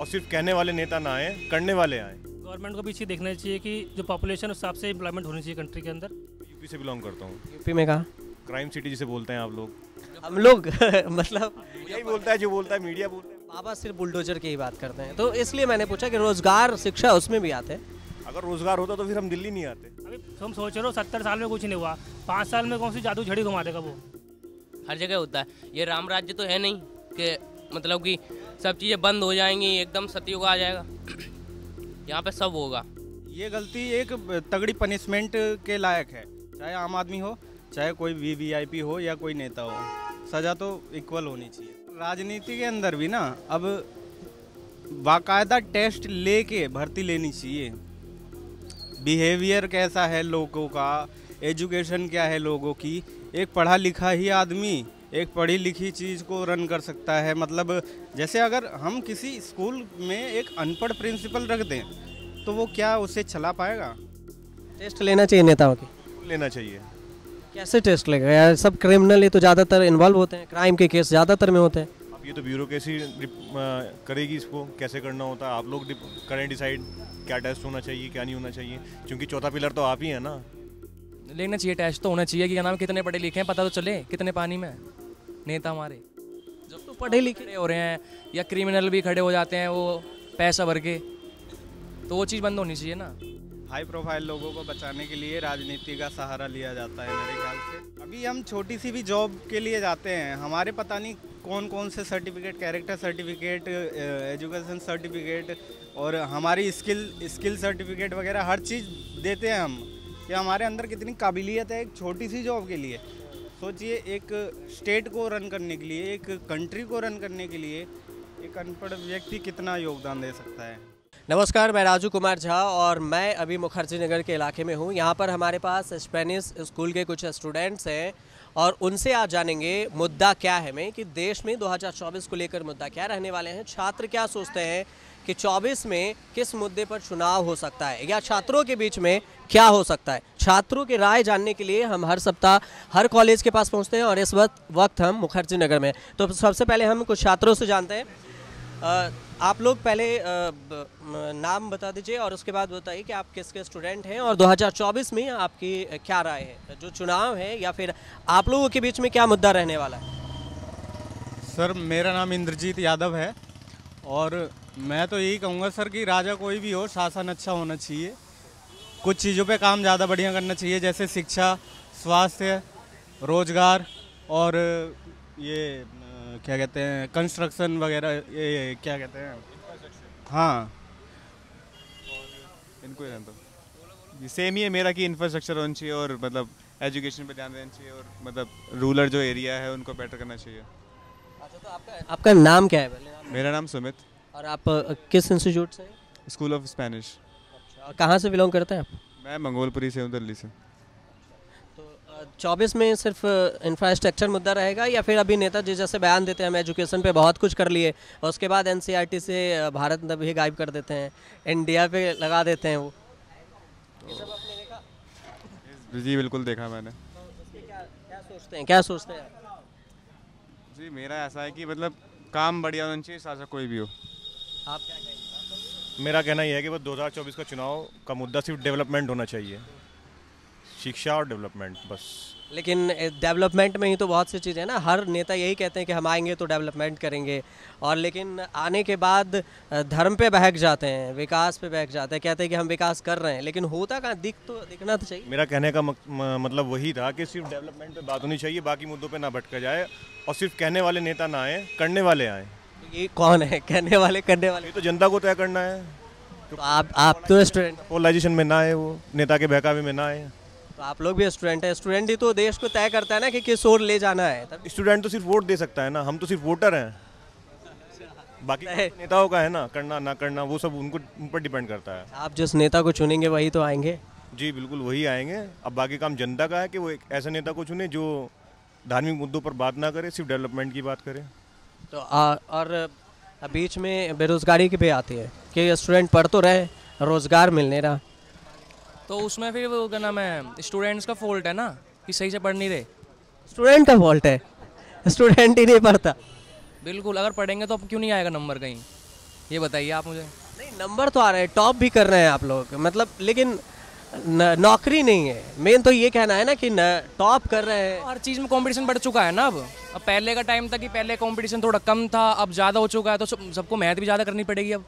और सिर्फ कहने वाले नेता ना आए, करने वाले आए। गवर्नमेंट को भी चीज़ देखना चाहिए कि जो पॉपुलेशन उस हिसाब से एम्प्लॉयमेंट होनी चाहिए कंट्री के अंदर। यूपी से बिलोंग करता हूँ। यूपी में कहा क्राइम सिटी जिसे बोलते हैं आप लोग। हम लोग मतलब यही बोलता है, जो बोलता है मीडिया बोलता है। बाबा सिर्फ बुलडोजर की ही बात करते हैं, तो इसलिए मैंने पूछा कि रोजगार शिक्षा उसमें भी आते हैं। अगर रोजगार होता तो फिर हम दिल्ली नहीं आते। अभी हम सोच रहे हो 70 साल में कुछ नहीं हुआ, 5 साल में कौन सी जादू झड़ी घुमा देगा वो। हर जगह होता है, ये राम राज्य तो है नहीं कि मतलब कि सब चीज़ें बंद हो जाएंगी, एकदम सतयुग आ जाएगा। यहाँ पे सब होगा। ये गलती एक तगड़ी पनिशमेंट के लायक है, चाहे आम आदमी हो, चाहे कोई वीवीआईपी हो या कोई नेता हो, सज़ा तो इक्वल होनी चाहिए। राजनीति के अंदर भी ना अब बाकायदा टेस्ट लेके भर्ती लेनी चाहिए। बिहेवियर कैसा है लोगों का, एजुकेशन क्या है लोगों की। एक पढ़ा लिखा ही आदमी एक पढ़ी लिखी चीज़ को रन कर सकता है। मतलब जैसे अगर हम किसी स्कूल में एक अनपढ़ प्रिंसिपल रख दें तो वो क्या उसे चला पाएगा? टेस्ट लेना चाहिए नेताओं की। लेना चाहिए। कैसे टेस्ट लेगा यार, सब क्रिमिनल ही तो ज़्यादातर इन्वॉल्व होते हैं, क्राइम के केस ज़्यादातर में होते हैं। अब ये तो ब्यूरोक्रेसी करेगी इसको, कैसे करना होता है। आप लोग करें डिसाइड क्या टेस्ट होना चाहिए, क्या नहीं होना चाहिए, क्योंकि चौथा पिलर तो आप ही है ना। लेना चाहिए, टेस्ट तो होना चाहिए कि क्या नाम कितने पढ़े लिखे हैं, पता तो चले कितने पानी में नेता हमारे। जब तो पढ़े लिखे हो रहे हैं या क्रिमिनल भी खड़े हो जाते हैं वो पैसा भर के, तो वो चीज़ बंद होनी चाहिए ना। हाई प्रोफाइल लोगों को बचाने के लिए राजनीति का सहारा लिया जाता है मेरे ख्याल से। अभी हम छोटी सी भी जॉब के लिए जाते हैं, हमारे पता नहीं कौन कौन से certificate, character certificate, education certificate और हमारी स्किल सर्टिफिकेट वगैरह हर चीज़ देते हैं हम, कि हमारे अंदर कितनी काबिलियत है एक छोटी सी जॉब के लिए। सोचिए एक स्टेट को रन करने के लिए, एक कंट्री को रन करने के लिए एक अनपढ़ व्यक्ति कितना योगदान दे सकता है। नमस्कार, मैं राजू कुमार झा और मैं अभी मुखर्जी नगर के इलाके में हूँ। यहाँ पर हमारे पास स्पेनिश स्कूल के कुछ स्टूडेंट्स हैं और उनसे आज जानेंगे मुद्दा क्या है में कि देश में 2024 को लेकर मुद्दा क्या रहने वाले हैं, छात्र क्या सोचते हैं कि 24 में किस मुद्दे पर चुनाव हो सकता है या छात्रों के बीच में क्या हो सकता है। छात्रों की राय जानने के लिए हम हर सप्ताह हर कॉलेज के पास पहुँचते हैं और इस वक्त हम मुखर्जी नगर में। तो सबसे पहले हम कुछ छात्रों से जानते हैं। आप लोग पहले नाम बता दीजिए और उसके बाद बताइए कि आप किसके स्टूडेंट हैं और 2024 में आपकी क्या राय है, जो चुनाव है या फिर आप लोगों के बीच में क्या मुद्दा रहने वाला है। सर मेरा नाम इंद्रजीत यादव है और मैं तो यही कहूँगा सर कि राजा कोई भी हो, शासन अच्छा होना चाहिए। कुछ चीज़ों पे काम ज़्यादा बढ़िया करना चाहिए, जैसे शिक्षा, स्वास्थ्य, रोजगार और ये क्या कहते हैं कंस्ट्रक्शन वगैरह, ये क्या कहते हैं, हाँ इनको ही रहता सेम ही है मेरा कि इंफ्रास्ट्रक्चर होना चाहिए और मतलब एजुकेशन पे ध्यान देना चाहिए और मतलब रूरल जो एरिया है उनको बेटर करना चाहिए। अच्छा, तो आपका नाम क्या है पहले? मेरा नाम सुमित। और आप किस इंस्टीट्यूट से? School of Spanish. अच्छा, कहाँ से बिलोंग करते हैं आप? मैं मंगोलपुरी से हूँ, दिल्ली से। 24 में सिर्फ इंफ्रास्ट्रक्चर मुद्दा रहेगा या फिर अभी नेताजी जैसे बयान देते हैं हम एजुकेशन पे बहुत कुछ कर लिए और उसके बाद एनसीईआरटी से भारत भी गायब कर देते हैं, इंडिया पे लगा देते हैं, वो ये सब आपने देखा? जी बिल्कुल देखा मैंने। तो क्या सोचते हैं आप? जी मेरा ऐसा है कि मतलब काम बढ़िया होना चाहिए, शासक कोई भी हो। आप क्या कहेंगे? मेरा कहना यह है कि वो 2024 का चुनाव का मुद्दा सिर्फ डेवलपमेंट होना चाहिए, शिक्षा और डेवलपमेंट बस। लेकिन डेवलपमेंट में ही तो बहुत सी चीज़ें हैं ना, हर नेता यही कहते हैं कि हम आएंगे तो डेवलपमेंट करेंगे और लेकिन आने के बाद धर्म पे बहक जाते हैं, विकास पे बहक जाते हैं, कहते हैं कि हम विकास कर रहे हैं, लेकिन होता कहाँ, दिखना तो चाहिए। मेरा कहने का मतलब वही था कि सिर्फ डेवलपमेंट पे बात होनी चाहिए, बाकी मुद्दों पे ना भटका जाए और सिर्फ कहने वाले नेता ना आए, करने वाले आए। ये कौन है कहने वाले, करने वाले? ये तो जनता को तय करना है। तो आप तो स्टूडेंट, पोलराइजेशन में ना आए, वो नेता के बहकावे में ना आए। तो आप लोग भी स्टूडेंट है, स्टूडेंट ही तो देश को तय करता है ना कि किस ओर ले जाना है। स्टूडेंट तो सिर्फ वोट दे सकता है ना, हम तो सिर्फ वोटर हैं, बाकी नेताओं का है ना, करना ना करना वो सब उन पर डिपेंड करता है। आप जिस नेता को चुनेंगे वही तो आएंगे। जी बिल्कुल वही आएंगे। अब बाकी काम जनता का है कि वो एक ऐसे नेता को चुने जो धार्मिक मुद्दों पर बात ना करे, सिर्फ डेवलपमेंट की बात करे। तो और बीच में बेरोजगारी की भी आती है कि स्टूडेंट पढ़ तो रहे, रोजगार मिल नहीं रहा, तो उसमें फिर वो क्या नाम है, स्टूडेंट्स का फॉल्ट है ना कि सही से पढ़ नहीं रहे। स्टूडेंट का फॉल्ट है, स्टूडेंट ही नहीं पढ़ता। बिल्कुल, अगर पढ़ेंगे तो अब क्यों नहीं आएगा नंबर कहीं। ये बताइए आप मुझे। नहीं, नंबर तो आ रहे हैं, टॉप भी कर रहे हैं आप लोग, मतलब लेकिन नौकरी नहीं है। मेन तो ये कहना है ना कि टॉप कर रहे हैं। हर चीज़ में कंपटीशन बढ़ चुका है ना अब पहले का टाइम था कि पहले कंपटीशन थोड़ा कम था, अब ज़्यादा हो चुका है, तो सबको मेहनत भी ज़्यादा करनी पड़ेगी अब।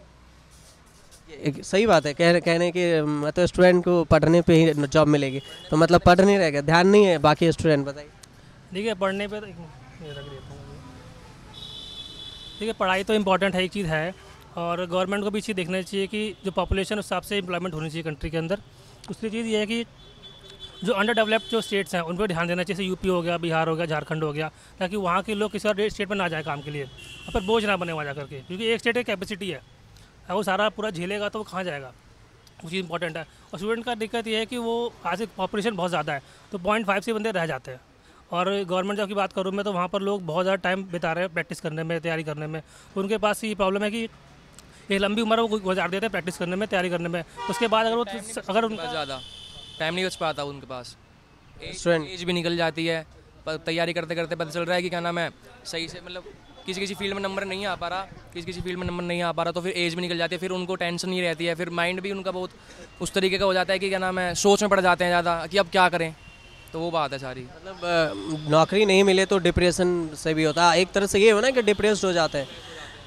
सही बात है, कहने की मतलब स्टूडेंट को पढ़ने पे ही जॉब मिलेगी, तो मतलब पढ़ नहीं रहेगा, ध्यान नहीं है बाकी स्टूडेंट। बताइए। देखिए पढ़ने पे तो ये रख देता हूँ। देखिए पढ़ाई तो इम्पॉर्टेंट है, एक चीज़ है, और गवर्नमेंट को भी चीज़ देखना चाहिए कि जो पॉपुलेशन उस हिसाब से एम्प्लॉयमेंट होनी चाहिए कंट्री के अंदर। दूसरी चीज़ ये है कि जो अंडर डेवलप्ड जो स्टेट्स हैं उन पर ध्यान देना चाहिए, जैसे यूपी हो गया, बिहार हो गया, झारखंड हो गया, ताकि वहाँ के लोग किसी और स्टेट पर ना जाए काम के लिए, और फिर बोझ ना बने वहाँ जा करके, क्योंकि एक स्टेट की कैपेसिटी है, अगर वो सारा पूरा झेलेगा तो वो कहाँ जाएगा, वो चीज़ इंपॉर्टेंट है। और स्टूडेंट का दिक्कत ये है कि वो आज पॉपुलेशन बहुत ज़्यादा है, तो 0.5 से बंदे रह जाते हैं। और गवर्नमेंट जॉब की बात करूँ मैं, तो वहाँ पर लोग बहुत ज़्यादा टाइम बिता रहे हैं प्रैक्टिस करने में, तैयारी करने में। उनके पास ये प्रॉब्लम है कि एक लंबी उम्र वो गुजार देते हैं प्रैक्टिस करने में, तैयारी करने में। उसके बाद अगर उनका ज़्यादा टाइम नहीं बच पाता उनके पास, स्टूडेंट एज भी निकल जाती है, तैयारी करते करते पता चल रहा है कि क्या नाम है सही से, मतलब किसी फील्ड में नंबर नहीं आ पा रहा, किसी फील्ड में नंबर नहीं आ पा रहा, तो फिर एज भी निकल जाती है, फिर उनको टेंशन नहीं रहती है, फिर माइंड भी उनका बहुत उस तरीके का हो जाता है कि क्या नाम है सोच में पड़ जाते हैं ज़्यादा कि अब क्या करें। तो वो बात है सारी। मतलब नौकरी नहीं मिले तो डिप्रेशन से भी होता है, एक तरह से ये हो ना कि डिप्रेस्ड हो जाते हैं।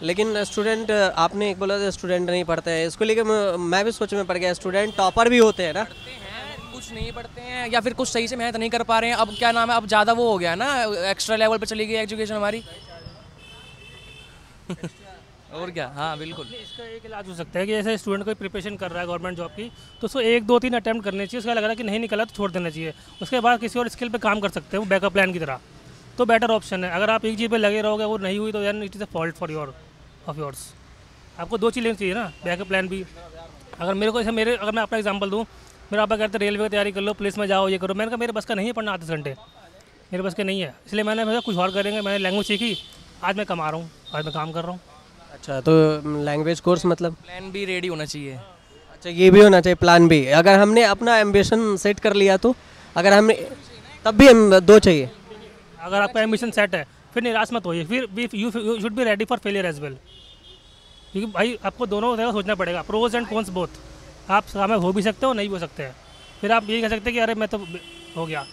लेकिन स्टूडेंट, आपने एक बोला था स्टूडेंट नहीं पढ़ते हैं, इसको लेकर मैं भी सोच में पड़ गया, स्टूडेंट टॉपर भी होते हैं ना। कुछ नहीं पढ़ते हैं या फिर कुछ सही से मेहनत नहीं कर पा रहे हैं, अब क्या नाम है अब ज़्यादा वो हो गया ना, एक्स्ट्रा लेवल पे चली गई एजुकेशन हमारी। और क्या, हाँ बिल्कुल। इसका एक इलाज हो सकता है कि जैसे स्टूडेंट कोई प्रिपरेशन कर रहा है गवर्नमेंट जॉब की, तो उसको 1, 2, 3 अटैम्प्ट करने चाहिए, उसका लग रहा है कि नहीं निकला तो छोड़ देना चाहिए, उसके बाद किसी और स्किल पे काम कर सकते हैं वो बैकअप प्लान की तरह, तो बेटर ऑप्शन है। अगर आप एक चीज़ पे लगे रहोगे वो नहीं हुई तो यार it is a fault for yours. आपको 2 चीज़ लेनी चाहिए ना, बैकअप प्लान भी। अगर मेरे को ऐसे अगर मैं अपना एग्जाम्पल दूँ, मेरा पापा कहते रेलवे की तैयारी कर लो, पुलिस में जाओ, ये करो। मैंने कहा मेरे बस का नहीं है पढ़ना 8 घंटे, मेरे बस के नहीं है, इसलिए मैंने सोचा कुछ और करेंगे। मैंने लैंग्वेज सीखी, आज मैं कमा रहा हूँ, आज मैं काम कर रहा हूँ। अच्छा, तो लैंग्वेज कोर्स मतलब प्लान भी रेडी होना चाहिए। अच्छा, ये भी होना चाहिए प्लान भी। अगर हमने अपना एम्बिशन सेट कर लिया तो अगर हमने तब भी हम 2 चाहिए। अगर आपका एम्बिशन सेट है फिर निराश मत होइए, फिर you should be ready for failure as well, क्योंकि भाई आपको दोनों तरह सोचना पड़ेगा, प्रोज एंड कॉन्स बोथ। आप कामयाब हो भी सकते हो, नहीं भी हो सकते हैं। फिर आप ये कह सकते हैं कि अरे मैं तो हो गया।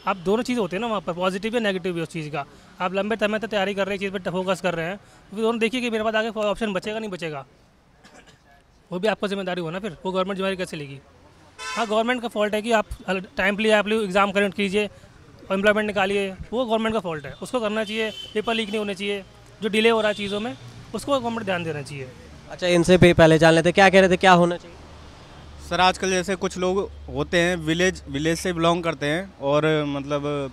आप दोनों चीज़ होती है ना वहाँ पर, पॉजिटिव या नेगेटिव भी उस चीज़ का। आप लंबे समय तक तैयारी कर रहे हैं, चीज़ पर फोकस कर रहे हैं, तो दोनों देखिए कि मेरे पास आगे ऑप्शन बचेगा नहीं बचेगा, वो भी आपको जिम्मेदारी हो ना, फिर वो गवर्नमेंट जिम्मेदारी कैसे लेगी। हाँ, गवर्नमेंट का फॉल्ट है कि आप टाइमली आप लोग एग्जाम करेक्ट कीजिए, एम्प्लॉयमेंट निकालिए, वो गवर्नमेंट का फॉल्ट है, उसको करना चाहिए। पेपर लीक नहीं होने चाहिए, जो डिले हो रहा है चीज़ों में उसको गवर्नमेंट ध्यान देना चाहिए। अच्छा, इनसे भी पहले जान लेते, क्या कह रहे थे, क्या होना चाहिए? सर आजकल जैसे कुछ लोग होते हैं विलेज से बिलोंग करते हैं, और मतलब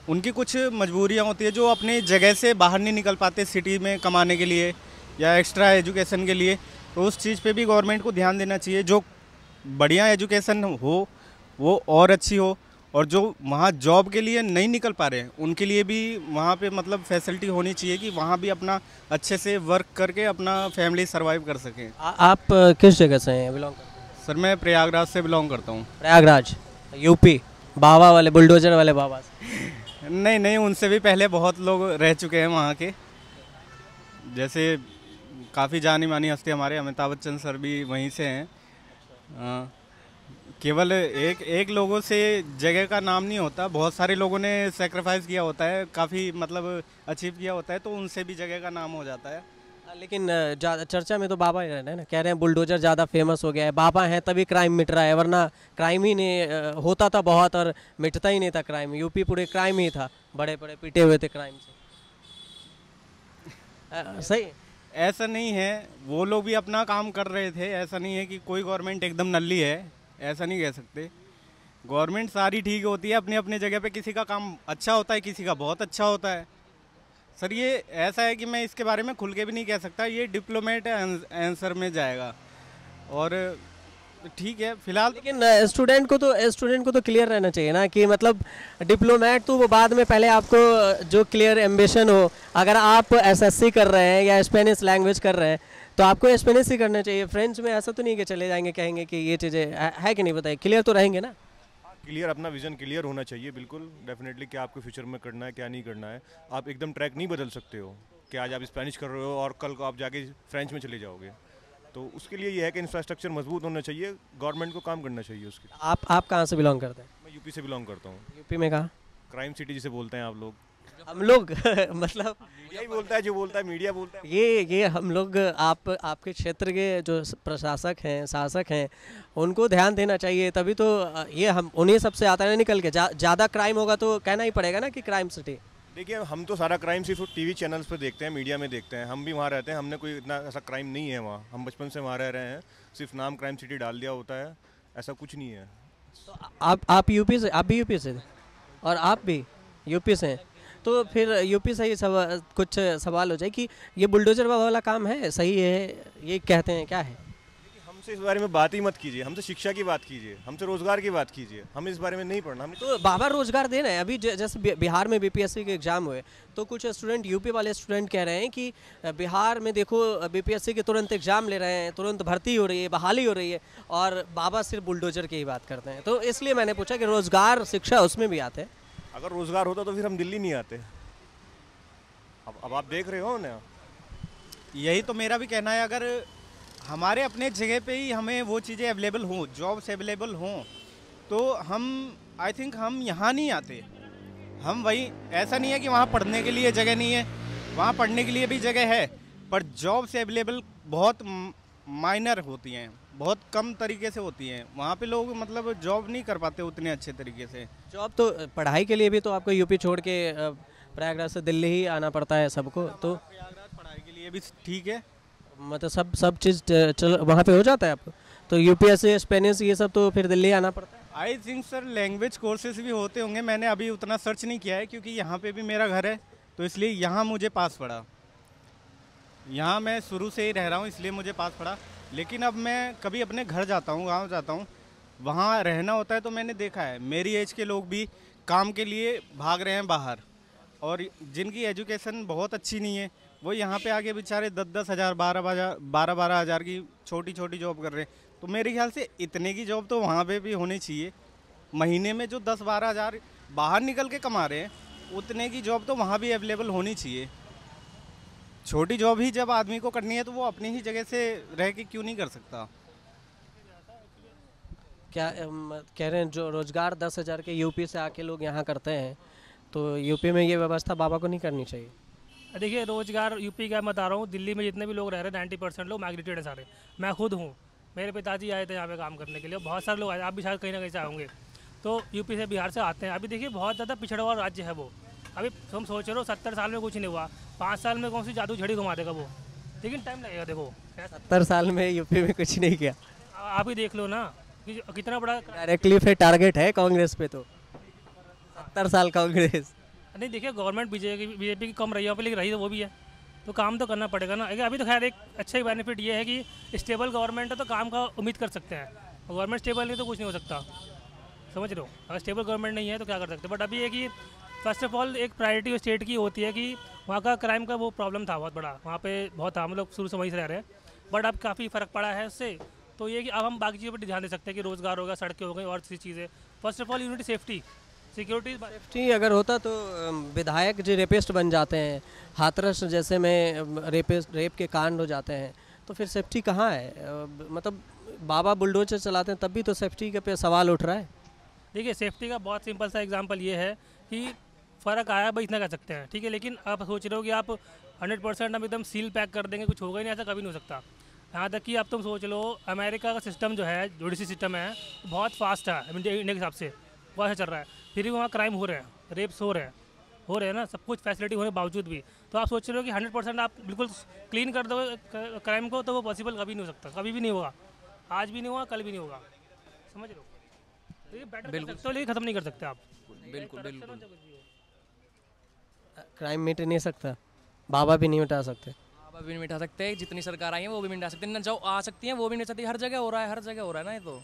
उनकी कुछ मजबूरियां होती है जो अपनी जगह से बाहर नहीं निकल पाते सिटी में कमाने के लिए या एक्स्ट्रा एजुकेशन के लिए, तो उस चीज़ पे भी गवर्नमेंट को ध्यान देना चाहिए। जो बढ़िया एजुकेशन हो वो और अच्छी हो, और जो वहाँ जॉब के लिए नहीं निकल पा रहे हैं उनके लिए भी वहाँ पे मतलब फैसिलिटी होनी चाहिए कि वहाँ भी अपना अच्छे से वर्क करके अपना फैमिली सर्वाइव कर सकें। आप किस जगह से हैं, बिलोंग करते हैं? सर मैं प्रयागराज से बिलोंग करता हूँ। प्रयागराज, यूपी, बाबा वाले बुलडोजर वाले बाबा से? नहीं, उनसे भी पहले बहुत लोग रह चुके हैं वहाँ के, जैसे काफ़ी जानी मानी हस्ती हमारे अमिताभ बच्चन सर भी वहीं से हैं। केवल एक लोगों से जगह का नाम नहीं होता, बहुत सारे लोगों ने सेक्रीफाइस किया होता है, काफ़ी मतलब अचीव किया होता है, तो उनसे भी जगह का नाम हो जाता है। लेकिन ज़्यादा चर्चा में तो बाबा ही रहना है ना, कह रहे हैं बुलडोजर ज़्यादा फेमस हो गया है, बाबा हैं तभी क्राइम मिट रहा है, वरना क्राइम ही नहीं होता था बहुत और मिटता ही नहीं था क्राइम। यूपी पूरे क्राइम ही था, बड़े बड़े पीटे हुए थे क्राइम से। सही ऐसा नहीं है, वो लोग भी अपना काम कर रहे थे, ऐसा नहीं है कि कोई गवर्नमेंट एकदम नल्ली है, ऐसा नहीं कह सकते। गवर्नमेंट सारी ठीक होती है अपने अपने जगह पे, किसी का काम अच्छा होता है, किसी का बहुत अच्छा होता है। सर ये ऐसा है कि मैं इसके बारे में खुल के भी नहीं कह सकता, ये डिप्लोमेट आंसर में जाएगा, और ठीक है फिलहाल। लेकिन स्टूडेंट को तो क्लियर रहना चाहिए ना कि मतलब डिप्लोमेट तो वो बाद में, पहले आपको जो क्लियर एम्बिशन हो। अगर आप एसएससी कर रहे हैं या स्पेनिश लैंग्वेज कर रहे हैं तो आपको स्पेनिश ही करना चाहिए। फ्रेंच में ऐसा तो नहीं कि चले जाएंगे कहेंगे कि ये चीज़ें है कि नहीं, बताइए, क्लियर तो रहेंगे ना। क्लियर, अपना विजन क्लियर होना चाहिए बिल्कुल, डेफिनेटली क्या आपको फ्यूचर में करना है क्या नहीं करना है। आप एकदम ट्रैक नहीं बदल सकते हो, कि आज आप स्पेनिश कर रहे हो और कल को आप जाके फ्रेंच में चले जाओगे। तो उसके लिए ये है कि इंफ्रास्ट्रक्चर मजबूत होना चाहिए, गवर्नमेंट को काम करना चाहिए उसके। आप कहाँ से बिलोंग करते हैं? मैं यूपी से बिलोंग करता हूँ। यूपी में कहाँ? क्राइम सिटी जिसे बोलते हैं आप लोग। हम लोग मतलब मीडिया ही बोलता है, जो बोलता है मीडिया बोलता है। ये हम लोग आपके क्षेत्र के जो प्रशासक हैं, शासक हैं, उनको ध्यान देना चाहिए, तभी तो ये हम उन्हीं सबसे आता है निकल के। ज़्यादा क्राइम होगा तो कहना ही पड़ेगा ना कि क्राइम सिटी। देखिए, हम तो सारा क्राइम सिर्फ टीवी चैनल्स पे देखते हैं, मीडिया में देखते हैं। हम भी वहाँ रहते हैं, हमने कोई इतना ऐसा क्राइम नहीं है वहाँ। हम बचपन से वहाँ रह रहे हैं, सिर्फ नाम क्राइम सिटी डाल दिया होता है, ऐसा कुछ नहीं है। तो आप यूपी से, आप भी यूपी से और आप भी यूपी से हैं, तो फिर यूपी से ही कुछ सवाल हो जाए कि ये बुलडोजर वाला काम है, सही है, ये कहते हैं, क्या है? हमसे इस बारे में बात ही मत कीजिए, हमसे शिक्षा की बात कीजिए, हमसे रोजगार की बात कीजिए, हम इस बारे में नहीं पढ़ना। हमने तो बाबा रोजगार दे रहे हैं। अभी जैसे बिहार में बीपीएससी के एग्जाम हुए, तो कुछ स्टूडेंट, यूपी वाले स्टूडेंट कह रहे हैं कि बिहार में देखो बीपीएससी के तुरंत एग्जाम ले रहे हैं, तुरंत भर्ती हो रही है, बहाली हो रही है, और बाबा सिर्फ बुलडोजर की ही बात करते हैं। तो इसलिए मैंने पूछा कि रोजगार, शिक्षा उसमें भी आते हैं। अगर रोजगार होता तो फिर हम दिल्ली नहीं आते। अब आप देख रहे हो ना। यही तो मेरा भी कहना है, अगर हमारे अपने जगह पे ही हमें वो चीज़ें अवेलेबल हों, जॉब्स अवेलेबल हों, तो हम आई थिंक हम यहाँ नहीं आते। हम वही, ऐसा नहीं है कि वहाँ पढ़ने के लिए जगह नहीं है, वहाँ पढ़ने के लिए भी जगह है, पर जॉब्स अवेलेबल बहुत माइनर होती हैं, बहुत कम तरीके से होती हैं। वहाँ पे लोग मतलब जॉब नहीं कर पाते उतने अच्छे तरीके से। जॉब तो पढ़ाई के लिए भी तो आपको यूपी छोड़ के प्रयागराज से दिल्ली ही आना पड़ता है सबको। तो प्रयागराज पढ़ाई के लिए भी ठीक है, मतलब सब चीज़ चल वहाँ पे हो जाता है आपको। तो यूपीएससी, स्पेनिश, ये सब तो फिर दिल्ली आना पड़ता है। I think sir language courses भी होते होंगे, मैंने अभी उतना सर्च नहीं किया है, क्योंकि यहाँ पे भी मेरा घर है, तो इसलिए यहाँ मुझे पास पड़ा। यहाँ मैं शुरू से ही रह रहा हूँ, इसलिए मुझे पास पड़ा। लेकिन अब मैं कभी अपने घर जाता हूँ, गाँव जाता हूँ, वहाँ रहना होता है, तो मैंने देखा है मेरी एज के लोग भी काम के लिए भाग रहे हैं बाहर, और जिनकी एजुकेशन बहुत अच्छी नहीं है, वो यहाँ पे आके बेचारे 10-10 हज़ार, 12-12 हज़ार की छोटी छोटी जॉब कर रहे हैं। तो मेरे ख्याल से इतने की जॉब तो वहाँ पे भी होनी चाहिए। महीने में जो 10-12 हज़ार बाहर निकल के कमा रहे हैं, उतने की जॉब तो वहाँ भी अवेलेबल होनी चाहिए। छोटी जॉब ही जब आदमी को करनी है, तो वो अपनी ही जगह से रह के क्यों नहीं कर सकता? क्या कह रहे हैं, जो रोजगार 10,000 के यूपी से आके लोग यहाँ करते हैं, तो यूपी में ये व्यवस्था बाबा को नहीं करनी चाहिए? देखिए, रोजगार यूपी का मैं बता रहा हूँ, दिल्ली में जितने भी लोग रह रहे हैं 90% लोग माइग्रेटेड हैं सारे। मैं खुद हूँ, मेरे पिताजी आए थे यहाँ पे काम करने के लिए, बहुत सारे लोग आए, आप भी शायद कहीं ना कहीं से आएंगे, तो यूपी से, बिहार से आते हैं। अभी देखिए, बहुत ज़्यादा पिछड़ा हुआ राज्य है वो। अभी हम सोच रहे हो 70 साल में कुछ नहीं हुआ, 5 साल में कौन सी जादू झड़ी घुमा देगा वो, लेकिन टाइम लगेगा। देखो 70 साल में यूपी में कुछ नहीं किया, आप ही देख लो ना कि कितना बड़ा। डायरेक्टली फिर टारगेट है कांग्रेस पे, तो 70 साल कांग्रेस नहीं। देखिए, गवर्नमेंट बीजेपी की कम रही है, लेकिन रही तो वो भी है, तो काम तो करना पड़ेगा ना। अभी तो खैर एक अच्छा ही बेनिफिट ये है कि स्टेबल गवर्नमेंट है, तो काम का उम्मीद कर सकते हैं। गवर्नमेंट स्टेबल नहीं तो कुछ नहीं हो सकता, समझ रहे हो। अगर स्टेबल गवर्नमेंट नहीं है तो क्या कर सकते हैं। बट अभी है कि फर्स्ट ऑफ ऑल एक प्रायोरिटी स्टेट की होती है कि वहाँ का क्राइम का वो प्रॉब्लम था बहुत बड़ा, वहाँ पे बहुत था, हम लोग शुरू से वहीं से रह रहे हैं, बट अब काफ़ी फ़र्क पड़ा है उससे। तो ये कि अब हम बाकी चीज़ों पर ध्यान दे सकते हैं कि रोज़गार होगा, सड़कें हो गई, और सी चीज़ें। First of all unity safety, security अगर होता तो विधायक जो रेपिस्ट बन जाते हैं, हाथरस जैसे में रेप के कांड हो जाते हैं, तो फिर सेफ्टी कहाँ है? मतलब बाबा बुलडोजर चलाते हैं, तब भी तो सेफ्टी के पे सवाल उठ रहा है। देखिए, सेफ्टी का बहुत सिंपल सा एग्जांपल ये है कि फ़र्क आया भाई, इतना कह सकते हैं, ठीक है। लेकिन आप सोच रहे हो कि आप 100% हम एकदम सील पैक कर देंगे, कुछ होगा ही नहीं, ऐसा कभी नहीं हो सकता। यहाँ तक कि अब तुम सोच लो, अमेरिका का सिस्टम जो है, जुडिशरी सिस्टम है, बहुत फास्ट है इंडिया के हिसाब से, बहुत अच्छा चल रहा है। फिर भी वहाँ क्राइम हो रहे हैं, रेप्स हो रहे हैं ना, सब कुछ फैसिलिटी होने के बावजूद भी। तो आप सोच रहे हो कि 100% आप बिल्कुल क्लीन कर दोगे क्राइम को, तो वो पॉसिबल कभी नहीं हो सकता, कभी भी नहीं होगा। आज भी नहीं होगा, कल भी नहीं होगा, समझ रहे हो। तो ये बेटर कर सकते हो, लेकिन ख़त्म नहीं कर सकते आप। बिल्कुल बिल्कुल। क्राइम मिट नहीं सकता, बाबा भी नहीं मिटा सकते। बाबा भी नहीं मिटा सकते, जितनी सरकार आई है वो भी मिटा सकते, ना जो आ सकती हैं वो भी नहीं सकती। हर जगह हो रहा है, हर जगह हो रहा है ना। ये तो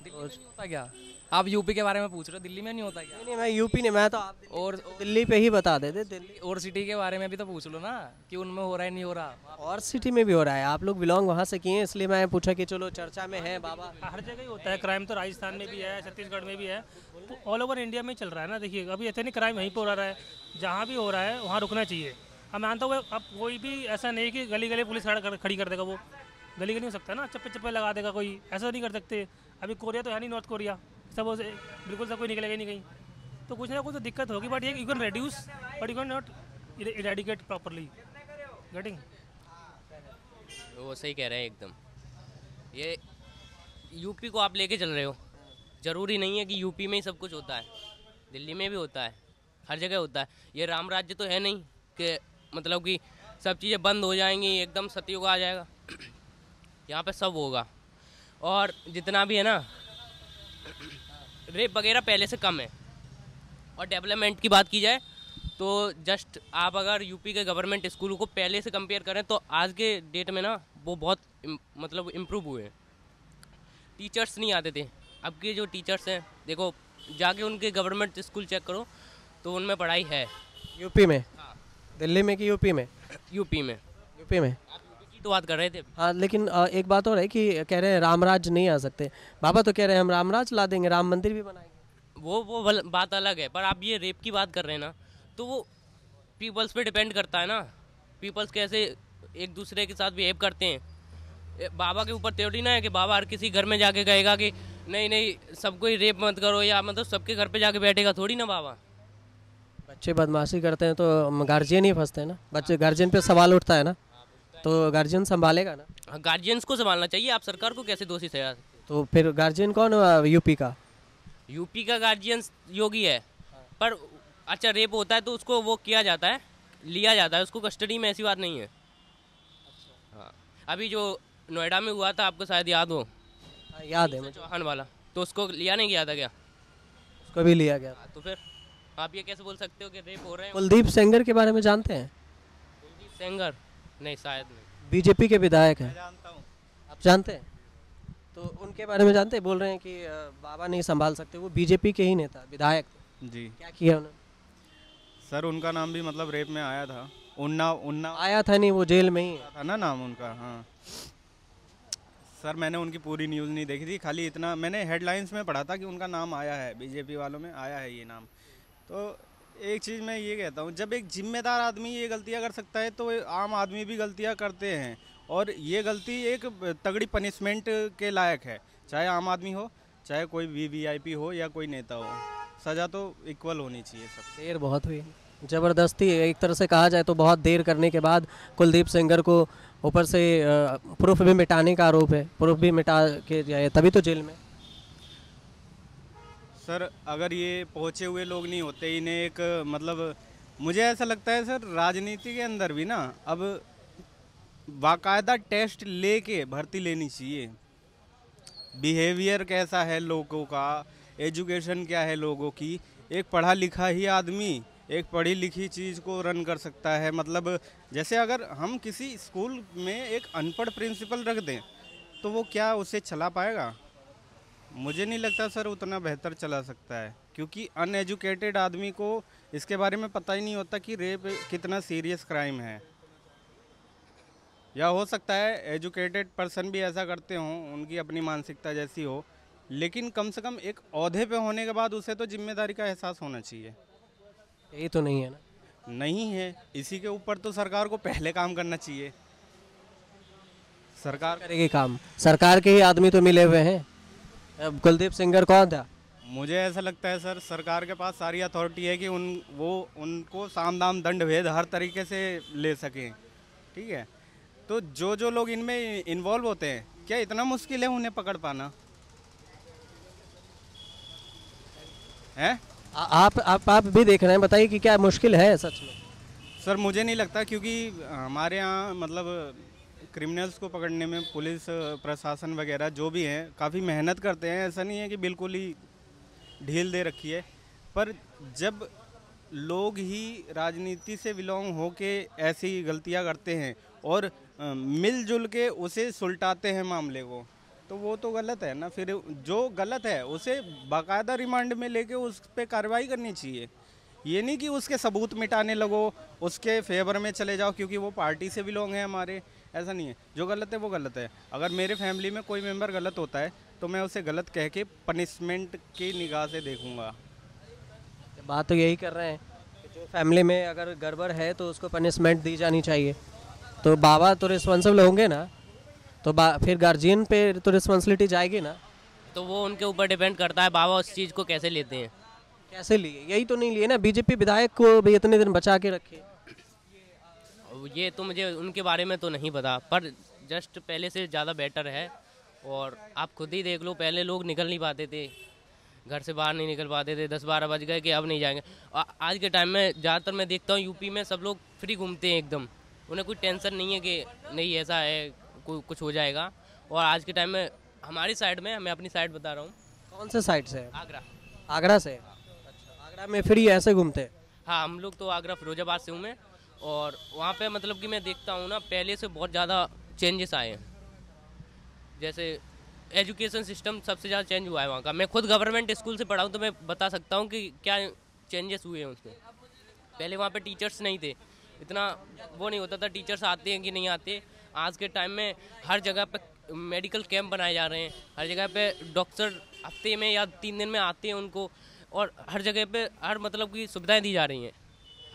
दिल्ली में नहीं होता क्या? आप यूपी के बारे में पूछ रहे हो, दिल्ली में नहीं होता क्या? नहीं, मैं यूपी नहीं, मैं तो आप और दिल्ली पे ही बता देते। दिल्ली और सिटी के बारे में भी तो पूछ लो ना, कि उनमें हो रहा है नहीं हो रहा। और सिटी में भी हो रहा है, आप लोग बिलोंग वहाँ से किए हैं, इसलिए मैं पूछा कि चलो चर्चा में है बाबा। हर जगह ही होता है क्राइम, तो राजस्थान में भी है, छत्तीसगढ़ में भी है, तो ऑल ओवर इंडिया में चल रहा है ना। देखिए, अभी ऐसे नहीं क्राइम वहीं पर हो रहा है, जहाँ भी हो रहा है वहाँ रुकना चाहिए। अब मानता हूँ अब कोई भी ऐसा नहीं कि गली गली पुलिस खड़ी कर देगा, वो गली गली हो सकता है ना, चप्पे चप्पे लगा देगा कोई, ऐसा नहीं कर सकते। अभी कोरिया तो है नहीं, नॉर्थ कोरिया, सब बिल्कुल सब कोई निकलेगा नहीं कहीं, तो कुछ ना कुछ तो दिक्कत होगी। बट ये you can reduce but you can not eradicate properly. Getting वो सही कह रहे हैं एकदम। ये यूपी को आप लेके चल रहे हो, ज़रूरी नहीं है कि यूपी में ही सब कुछ होता है, दिल्ली में भी होता है, हर जगह होता है। ये राम राज्य तो है नहीं कि मतलब कि सब चीज़ें बंद हो जाएंगी, एकदम सतयुग आ जाएगा। यहाँ पे सब होगा, और जितना भी है ना, रेप वगैरह पहले से कम है। और डेवलपमेंट की बात की जाए तो जस्ट आप अगर यूपी के गवर्नमेंट स्कूलों को पहले से कंपेयर करें तो आज के डेट में ना वो बहुत मतलब इम्प्रूव हुए हैं। टीचर्स नहीं आते थे, अब के जो टीचर्स हैं देखो, जाके उनके गवर्नमेंट स्कूल चेक करो तो उनमें पढ़ाई है। यूपी में? हाँ। दिल्ली में कि यूपी में? यूपी में। यूपी में। आप यूपी की तो बात कर रहे थे। हाँ, लेकिन एक बात और है कि कह रहे हैं रामराज नहीं आ सकते। बाबा तो कह रहे हैं हम रामराज ला देंगे, राम मंदिर भी बनाएंगे। वो बात अलग है, पर आप ये रेप की बात कर रहे हैं ना, तो वो पीपल्स पे डिपेंड करता है ना, पीपल्स कैसे एक दूसरे के साथ बिहेव करते हैं। बाबा के ऊपर थ्योरी ना है कि बाबा हर किसी घर में जाके कहेगा कि नहीं नहीं सबको ही रेप मत करो, या मतलब सबके घर पे जाके बैठेगा थोड़ी ना बाबा। बच्चे बदमाशी करते हैं तो गार्जियन ही फंसते हैं ना, बच्चे गार्जियन पे सवाल उठता है ना, तो गार्जियन संभालेगा ना। गार्जियंस को संभालना चाहिए, आप सरकार को कैसे दोषी ठहरा सकते हैं? तो फिर गार्जियन कौन है यूपी का? यूपी का गार्जियंस योगी है, पर अच्छा रेप होता है तो उसको वो किया जाता है, लिया जाता है उसको कस्टडी में, ऐसी बात नहीं है। हाँ, अभी जो नोएडा में हुआ था आपको शायद याद हो। याद है मुझे। चौहान वाला, तो उसको लिया नहीं गया था क्या? उसको भी लिया गया। तो फिर आप ये कैसे बोल सकते हो कि रेप हो रहे हैं? कुलदीप सेंगर के बारे में जानते हैं? कुलदीप सेंगर? नहीं, शायद नहीं। बीजेपी के विधायक हैं। जानता हूँ। आप जानते हैं? तो उनके बारे में जानते हैं? बोल रहे हैं कि बाबा नहीं संभाल सकते, वो बीजेपी के ही नेता विधायक। जी। क्या किया उन्होंने? सर उनका नाम भी मतलब रेप में आया था, उन्ना आया था नहीं, वो जेल में ही है। था ना नाम उनका। हाँ सर, मैंने उनकी पूरी न्यूज़ नहीं देखी थी, खाली इतना मैंने हेडलाइंस में पढ़ा था कि उनका नाम आया है, बीजेपी वालों में आया है ये नाम। तो एक चीज़ मैं ये कहता हूँ, जब एक जिम्मेदार आदमी ये गलतियाँ कर सकता है तो आम आदमी भी गलतियाँ करते हैं, और ये गलती एक तगड़ी पनिशमेंट के लायक है, चाहे आम आदमी हो, चाहे कोई वीवीआईपी हो या कोई नेता हो, सज़ा तो इक्वल होनी चाहिए सब। देर बहुत हुई, ज़बरदस्ती एक तरह से कहा जाए तो बहुत देर करने के बाद कुलदीप सेंगर को ऊपर से प्रूफ भी मिटाने का आरोप है, प्रूफ भी मिटा के जाए तभी तो जेल में। सर अगर ये पहुँचे हुए लोग नहीं होते, इन्हें एक मतलब मुझे ऐसा लगता है सर, राजनीति के अंदर भी ना अब बाकायदा टेस्ट लेके भर्ती लेनी चाहिए। बिहेवियर कैसा है लोगों का, एजुकेशन क्या है लोगों की, एक पढ़ा लिखा ही आदमी एक पढ़ी लिखी चीज़ को रन कर सकता है। मतलब जैसे अगर हम किसी स्कूल में एक अनपढ़ प्रिंसिपल रख दें तो वो क्या उसे चला पाएगा? मुझे नहीं लगता सर उतना बेहतर चला सकता है, क्योंकि अनएजुकेटेड आदमी को इसके बारे में पता ही नहीं होता कि रेप कितना सीरियस क्राइम है। या हो सकता है एजुकेटेड पर्सन भी ऐसा करते हों, उनकी अपनी मानसिकता जैसी हो, लेकिन कम से कम एक ओहदे पे होने के बाद उसे तो जिम्मेदारी का एहसास होना चाहिए। यही तो नहीं है ना? नहीं है, इसी के ऊपर तो सरकार को पहले काम करना चाहिए। सरकार करेगी काम, सरकार के ही आदमी तो मिले हुए हैं। अब कुलदीप सेंगर कौन था? मुझे ऐसा लगता है सर, सरकार के पास सारी अथॉरिटी है कि उनको साम दाम दंड भेद हर तरीके से ले सकें, ठीक है। तो जो लोग इनमें इन्वॉल्व होते हैं, क्या इतना मुश्किल है उन्हें पकड़ पाना है? आप भी देख रहे हैं, बताइए कि क्या मुश्किल है सच में? सर मुझे नहीं लगता, क्योंकि हमारे यहाँ मतलब क्रिमिनल्स को पकड़ने में पुलिस प्रशासन वगैरह जो भी हैं काफ़ी मेहनत करते हैं, ऐसा नहीं है कि बिल्कुल ही ढील दे रखी है। पर जब लोग ही राजनीति से बिलोंग हो के ऐसी गलतियाँ करते हैं और मिलजुल के उसे सुलटाते हैं मामले को, तो वो तो गलत है ना। फिर जो गलत है उसे बाकायदा रिमांड में लेके उस पर कार्रवाई करनी चाहिए। ये नहीं कि उसके सबूत मिटाने लगो, उसके फेवर में चले जाओ क्योंकि वो पार्टी से बिलोंग है हमारे, ऐसा नहीं है। जो गलत है वो गलत है। अगर मेरे फैमिली में कोई मेंबर गलत होता है तो मैं उसे गलत कह के पनिशमेंट की निगाह से देखूंगा। बात तो यही कर रहे हैं कि जो फैमिली में अगर गड़बड़ है तो उसको पनिशमेंट दी जानी चाहिए। तो बाबा तो रिस्पॉन्सिबल होंगे ना, तो फिर गार्जियन पे तो रिस्पॉन्सिबिलिटी जाएगी ना। तो वो उनके ऊपर डिपेंड करता है बाबा उस चीज़ को कैसे लेते हैं। कैसे लिए, यही तो नहीं लिए ना। बीजेपी विधायक को भी इतने दिन बचा के रखे। ये तो मुझे उनके बारे में तो नहीं पता, पर जस्ट पहले से ज़्यादा बेटर है। और आप खुद ही देख लो, पहले लोग निकल नहीं पाते थे, घर से बाहर नहीं निकल पाते थे, 10-12 बज गए कि अब नहीं जाएंगे। आज के टाइम में ज़्यादातर मैं देखता हूँ यूपी में सब लोग फ्री घूमते हैं एकदम, उन्हें कोई टेंशन नहीं है कि नहीं ऐसा है कोई कुछ हो जाएगा। और आज के टाइम में हमारी साइड में, मैं अपनी साइड बता रहा हूँ। कौन से साइड से? आगरा। आगरा से? अच्छा, आगरा में फ्री ऐसे घूमते हैं? हाँ, हम लोग तो आगरा फिरोजाबाद से हूँ मैं। और वहाँ पे मतलब कि मैं देखता हूँ ना, पहले से बहुत ज़्यादा चेंजेस आए हैं। जैसे एजुकेशन सिस्टम सबसे ज़्यादा चेंज हुआ है वहाँ का। मैं खुद गवर्नमेंट स्कूल से पढ़ा हूँ तो मैं बता सकता हूँ कि क्या चेंजेस हुए हैं उसमें। पहले वहाँ पे टीचर्स नहीं थे, इतना वो नहीं होता था टीचर्स आते हैं कि नहीं आते। आज के टाइम में हर जगह पे मेडिकल कैंप बनाए जा रहे हैं, हर जगह पे डॉक्टर हफ्ते में या 3 दिन में आते हैं उनको, और हर जगह पे हर मतलब की सुविधाएँ दी जा रही हैं।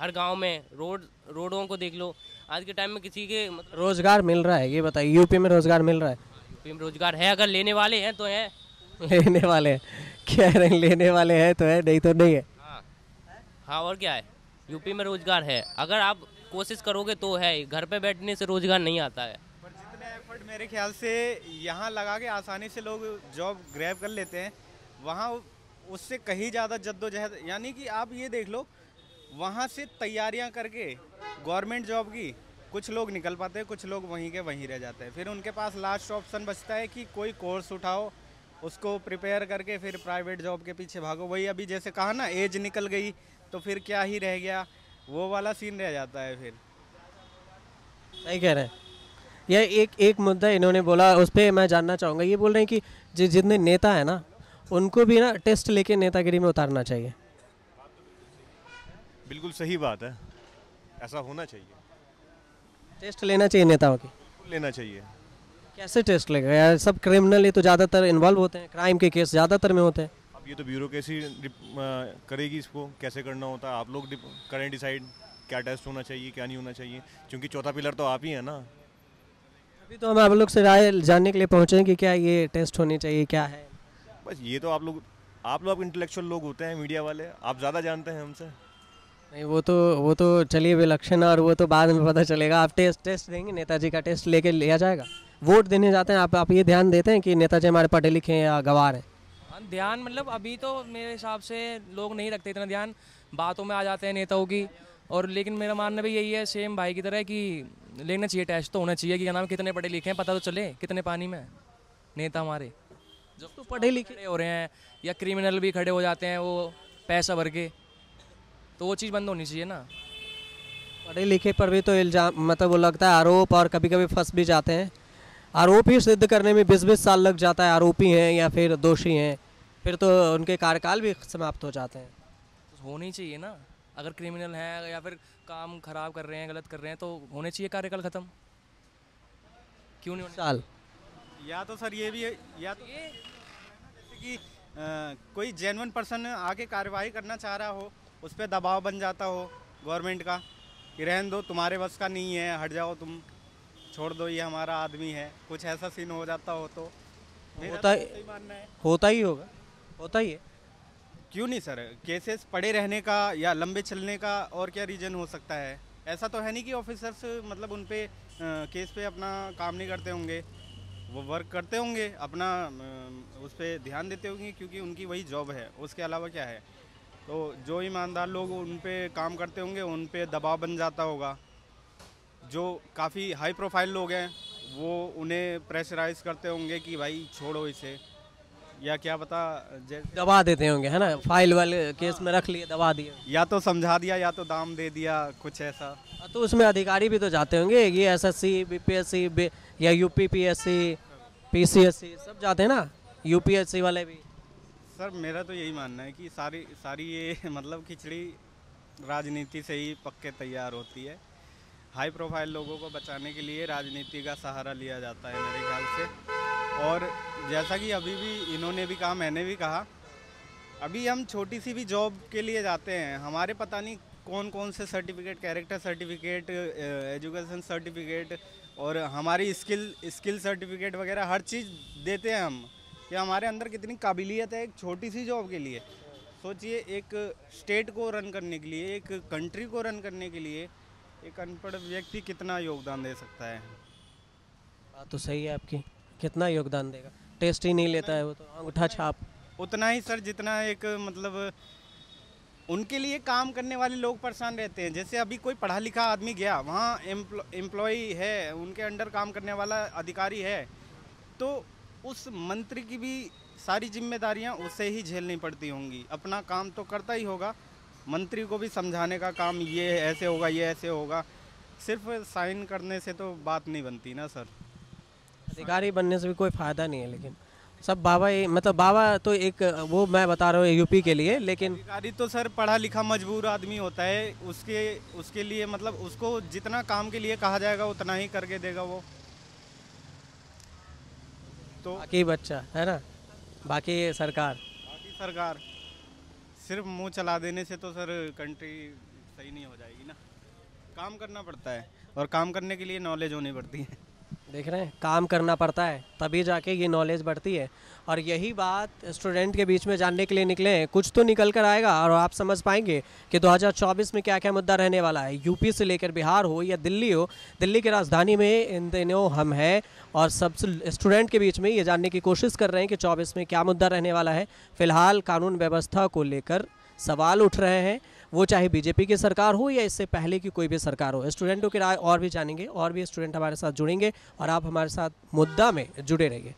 हर गांव में रोडों को देख लो। आज के टाइम में किसी के मतलब रोजगार मिल रहा है, ये बताइए, यूपी में रोजगार मिल रहा है? यूपी में रोजगार है, अगर लेने वाले हैं तो है। लेने वाले हैं, कह रहे हैं लेने वाले हैं तो है, नहीं तो नहीं है। हाँ, और क्या है, यूपी में रोजगार है, अगर आप कोशिश करोगे तो है। घर पे बैठने से रोजगार नहीं आता है। पर जितने एफर्ट मेरे ख्याल से यहाँ लगा के आसानी से लोग जॉब ग्रैब कर लेते हैं, वहाँ उससे कहीं ज़्यादा जद्दोजहद, यानी कि आप ये देख लो, वहाँ से तैयारियाँ करके गवर्नमेंट जॉब की कुछ लोग निकल पाते हैं, कुछ लोग वहीं के वहीं रह जाते हैं। फिर उनके पास लास्ट ऑप्शन बचता है कि कोई कोर्स उठाओ, उसको प्रिपेयर करके फिर प्राइवेट जॉब के पीछे भागो। वही अभी जैसे कहा ना, एज निकल गई तो फिर क्या ही रह गया, वो वाला सीन रह जाता है फिर। सही कह रहे हैं। यह एक मुद्दा इन्होंने बोला, उस पर मैं जानना चाहूँगा। ये बोल रहे हैं कि जितने नेता है ना, उनको भी ना टेस्ट लेके नेतागिरी में उतारना चाहिए। बिल्कुल सही बात है, ऐसा होना चाहिए। टेस्ट लेना चाहिए नेताओं की? लेना चाहिए। कैसे टेस्ट लेगा यार? सब क्रिमिनल ही तो ज़्यादातर इन्वॉल्व होते हैं, क्राइम के केस ज़्यादातर में होते हैं। अब ये तो ब्यूरोक्रेसी करेगी इसको, कैसे करना होता है। आप लोग करें डिसाइड क्या टेस्ट होना चाहिए, क्या नहीं होना चाहिए, क्योंकि चौथा पिलर तो आप ही है ना। अभी तो हम आप लोग से राय जानने के लिए पहुँचे हैं कि क्या ये टेस्ट होनी चाहिए, क्या है। बस ये तो आप लोग इंटेलेक्चुअल लोग होते हैं, मीडिया वाले, आप ज़्यादा जानते हैं हमसे। नहीं, वो तो चलिए विलक्षण, और वो तो बाद में पता चलेगा। आप टेस्ट देंगे, नेताजी का टेस्ट लेके लिया जाएगा। वोट देने जाते हैं आप ये ध्यान देते हैं कि नेताजी हमारे पढ़े लिखे हैं या गवार हैं? ध्यान मतलब अभी तो मेरे हिसाब से लोग नहीं रखते इतना ध्यान, बातों में आ जाते हैं नेताओं की। और लेकिन मेरा मानना भी यही है, सेम भाई की तरह, कि लेना चाहिए, टेस्ट तो होना चाहिए कि क्या नाम, कितने पढ़े लिखे हैं, पता तो चले कितने पानी में नेता हमारे जो तो पढ़े लिखे हो रहे हैं, या क्रिमिनल भी खड़े हो जाते हैं वो पैसा भर के, तो वो चीज़ बंद होनी चाहिए ना। पढ़े लिखे पर भी तो इल्ज़ाम, मतलब वो लगता है आरोप, और कभी कभी फंस भी जाते हैं। आरोप ही सिद्ध करने में 20-20 साल लग जाता है, आरोपी हैं या फिर दोषी हैं, फिर तो उनके कार्यकाल भी समाप्त हो जाते हैं। तो होनी चाहिए ना, अगर क्रिमिनल हैं या फिर काम खराब कर रहे हैं, गलत कर रहे हैं, तो होने चाहिए कार्यकाल ख़त्म, क्यों नहीं होने साल? या तो सर ये भी है, या तो ये जैसे कि कोई जेन्युइन पर्सन आके कार्रवाई करना चाह रहा हो, उस पर दबाव बन जाता हो गवर्नमेंट का कि रहने दो, तुम्हारे बस का नहीं है, हट जाओ, तुम छोड़ दो, ये हमारा आदमी है, कुछ ऐसा सीन हो जाता हो तो होता ही होगा, होता ही है। क्यों नहीं सर, केसेस पड़े रहने का या लंबे चलने का और क्या रीज़न हो सकता है? ऐसा तो है नहीं कि ऑफिसर्स मतलब उन पे केस पे अपना काम नहीं करते होंगे, वो वर्क करते होंगे, अपना उस पर ध्यान देते होंगे, क्योंकि उनकी वही जॉब है, उसके अलावा क्या है। तो जो ईमानदार लोग उन पे काम करते होंगे, उन पे दबाव बन जाता होगा। जो काफ़ी हाई प्रोफाइल लोग हैं वो उन्हें प्रेशराइज करते होंगे कि भाई छोड़ो इसे, या क्या पता जैसे दबा देते होंगे, है ना, फाइल वाले केस में रख लिए, दबा दिए, या तो समझा दिया या तो दाम दे दिया, कुछ ऐसा। तो उसमें अधिकारी भी तो जाते होंगे, ये एसएससी, बीपीएससी या यूपी पीएससी, पीसीएससी सब जाते हैं ना, यूपीएससी वाले भी। सर मेरा तो यही मानना है कि सारी ये मतलब खिचड़ी राजनीति से ही पक्के तैयार होती है। हाई प्रोफाइल लोगों को बचाने के लिए राजनीति का सहारा लिया जाता है मेरे ख्याल से। और जैसा कि अभी भी इन्होंने भी कहा, मैंने भी कहा, अभी हम छोटी सी भी जॉब के लिए जाते हैं, हमारे पता नहीं कौन कौन से certificate, character certificate, education certificate और हमारी स्किल सर्टिफिकेट वगैरह हर चीज़ देते हैं हम, कि हमारे अंदर कितनी काबिलियत है एक छोटी सी जॉब के लिए। सोचिए एक स्टेट को रन करने के लिए, एक कंट्री को रन करने के लिए एक अनपढ़ व्यक्ति कितना योगदान दे सकता है। बात तो सही है आपकी, कितना योगदान देगा, टेस्ट ही नहीं लेता है वो तो, अंगूठा छाप। उतना ही सर जितना एक मतलब उनके लिए काम करने वाले लोग परेशान रहते हैं। जैसे अभी कोई पढ़ा लिखा आदमी गया वहाँ, एम्प्लॉय है, उनके अंडर काम करने वाला अधिकारी है, तो उस मंत्री की भी सारी जिम्मेदारियाँ उससे ही झेलनी पड़ती होंगी। अपना काम तो करता ही होगा, मंत्री को भी समझाने का काम, ये ऐसे होगा, ये ऐसे होगा। सिर्फ साइन करने से तो बात नहीं बनती ना सर। अधिकारी बनने से भी कोई फ़ायदा नहीं है, लेकिन सब बाबा मतलब बाबा तो एक वो मैं बता रहा हूँ यूपी के लिए, लेकिन अधिकारी तो सर पढ़ा लिखा मजबूर आदमी होता है, उसके लिए मतलब उसको जितना काम के लिए कहा जाएगा उतना ही करके देगा वो। तो बाकी बच्चा है ना, बाकी सरकार सिर्फ मुंह चला देने से तो सर कंट्री सही नहीं हो जाएगी ना। काम करना पड़ता है और काम करने के लिए नॉलेज होनी पड़ती है। देख रहे हैं, काम करना पड़ता है तभी जाके ये नॉलेज बढ़ती है। और यही बात स्टूडेंट के बीच में जानने के लिए निकले हैं, कुछ तो निकल कर आएगा और आप समझ पाएंगे कि 2024 में क्या क्या मुद्दा रहने वाला है। यूपी से लेकर बिहार हो या दिल्ली हो, दिल्ली की राजधानी में इन दिनों हम हैं और सब स्टूडेंट के बीच में ये जानने की कोशिश कर रहे हैं कि 24 में क्या मुद्दा रहने वाला है। फिलहाल कानून व्यवस्था को लेकर सवाल उठ रहे हैं, वो चाहे बीजेपी की सरकार हो या इससे पहले की कोई भी सरकार हो। स्टूडेंटों की राय और भी जानेंगे, और भी स्टूडेंट हमारे साथ जुड़ेंगे और आप हमारे साथ मुद्दा में जुड़े रहिए।